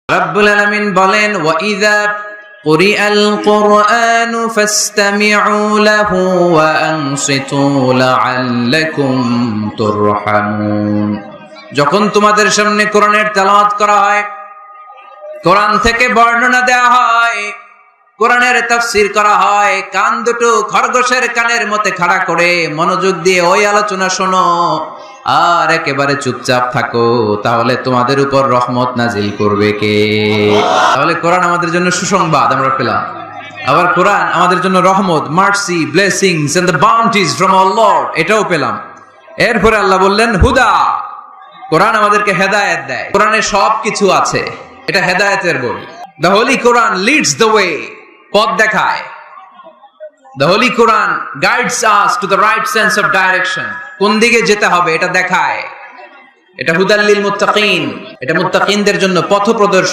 রব্বুল আলামিন বলেন, ওয়াইযা কুরিআল কুরআনু ফাসতামিউ লাহু ওয়া আনসিতু লাআল্লাকুম তুরহামুন। যখন তোমাদের সামনে কোরআনের তেলাওয়াত করা হয়, কোরআন থেকে বর্ণনা দেওয়া হয়, কোরআনের তাফসীর করা হয়, কান দুটো খরগোশের কানের মতো খাড়া করে মনোযোগ দিয়ে ওই আলোচনা শোনো আর একেবারে চুপচাপ থাকো, তাহলে তোমাদের উপর রহমত নাজিল করবে কে? তাহলে কোরআন আমাদের জন্য সুসংবাদ আমরা পেলাম। আবার কোরআন আমাদের জন্য রহমত, mercy, blessings and the bounties from our lord, এটাও পেলাম। এরপরে আল্লাহ বললেন হুদা, কোরআন আমাদেরকে হেদায়েত দেয়। কোরআনে সব কিছু আছে, এটা হেদায়েতের বই। The Holi Quran Leeds the way, পথ দেখায়। The Holy Quran guides us to the right sense of direction. কোন দিকে যেতে হবে এটা দেখায়। এটা হুদাল লিল মুত্তাকিন, এটা মুত্তাকিনদের জন্য পথপ্রদর্শক।